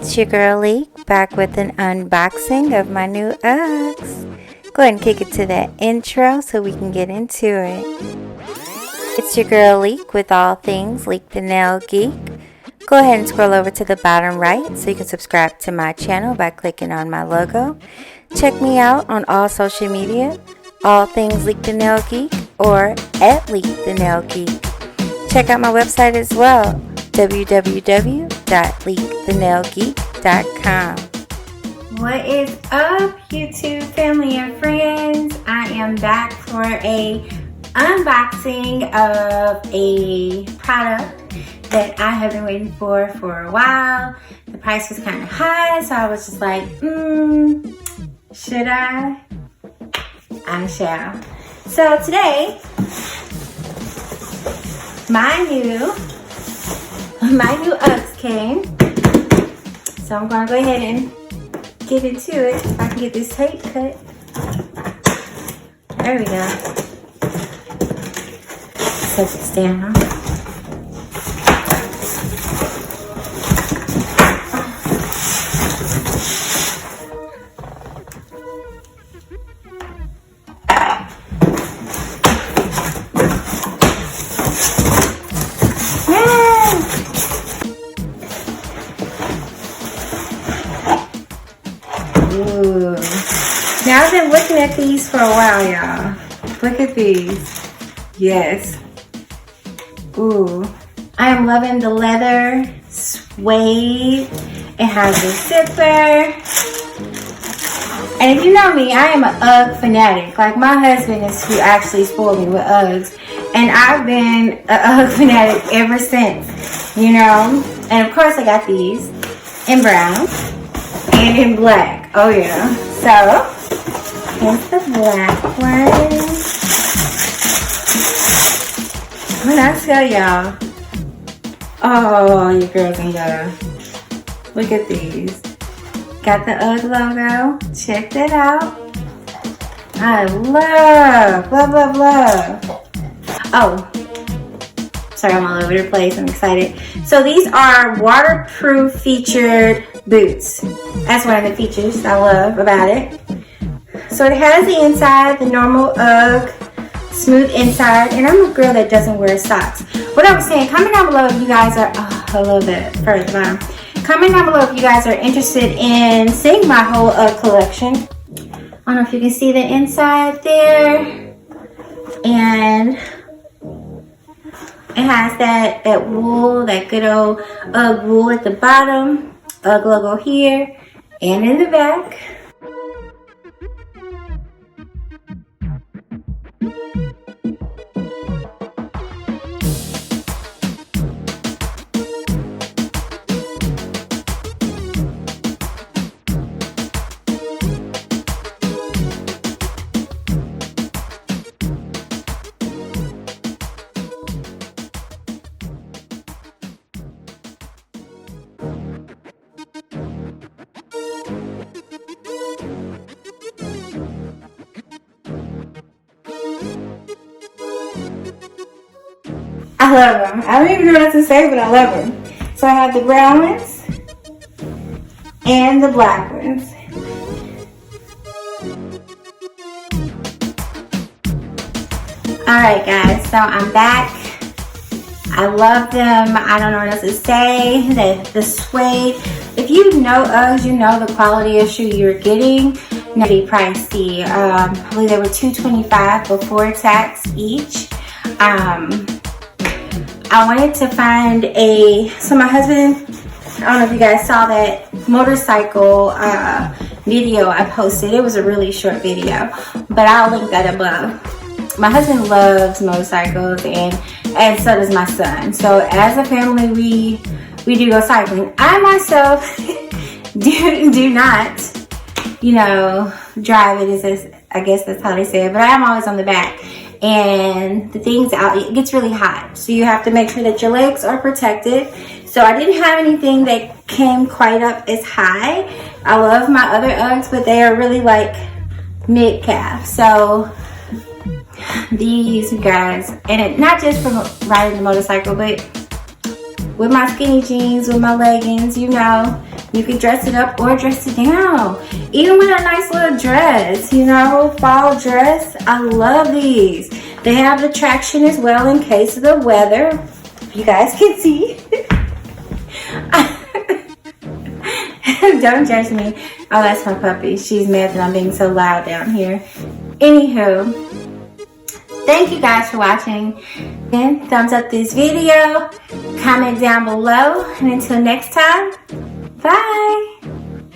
It's your girl Leek, back with an unboxing of my new Uggs. Go ahead and kick it to that intro so we can get into it. It's your girl Leek with all things LiqueTheNailGeek. Go ahead and scroll over to the bottom right so you can subscribe to my channel by clicking on my logo. Check me out on all social media, all things LiqueTheNailGeek or at LiqueTheNailGeek. Check out my website as well, www.LiqueTheNailGeek.com. What is up, YouTube family and friends? I am back for a unboxing of a product that I have been waiting for a while. The price was kind of high, so I was just like, should I? I shall. So today, my new Uggs came. So I'm gonna go ahead and get into it. If I can get this tape cut. There we go. Set this down. Ooh. Now I've been looking at these for a while, y'all. Look at these. Yes. Ooh. I am loving the leather suede. It has a zipper. And if you know me, I am an Ugg fanatic. Like, my husband is who actually spoiled me with Uggs. And I've been an Ugg fanatic ever since, you know. And of course I got these in brown and in black. Oh yeah. So, here's the black one. When I tell y'all, oh, you girls in love. Look at these. Got the Ugg logo. Check that out. I love. Oh, sorry, I'm all over the place. I'm excited. So these are waterproof featured boots. That's one of the features I love about it. So it has the inside, the normal Ugg, smooth inside, and I'm a girl that doesn't wear socks. What I was saying, comment down below if you guys are, I love that fur at the bottom. Comment down below if you guys are interested in seeing my whole Ugg collection. I don't know if you can see the inside there. And it has that wool, that good old Ugg wool at the bottom. Ugg logo here and in the back. I love them. I don't even know what to say, but I love them. So I have the brown ones and the black ones. Alright guys, so I'm back. I love them. I don't know what else to say. The suede. If you know Uggs, you know the quality of shoe you're getting. Pretty pricey. I believe they were $225 before tax each. I wanted to find so my husband, I don't know if you guys saw that motorcycle video I posted. It was a really short video, but I'll link that above. My husband loves motorcycles and so does my son. So as a family, we do go cycling. I myself do not, you know, drive it, I guess that's how they say it, but I am always on the back. And the thing's out, it gets really hot. So you have to make sure that your legs are protected. So I didn't have anything that came quite up as high. I love my other Uggs, but they are really like mid-calf. So these guys, and not just from riding the motorcycle, but with my skinny jeans, with my leggings, you know, You can dress it up or dress it down. Even with a nice little dress, you know, fall dress. I love these. They have the traction as well in case of the weather. You guys can see. Don't judge me. Oh, that's my puppy. She's mad that I'm being so loud down here. Anywho, thank you guys for watching. Again, thumbs up this video. Comment down below. And until next time, bye.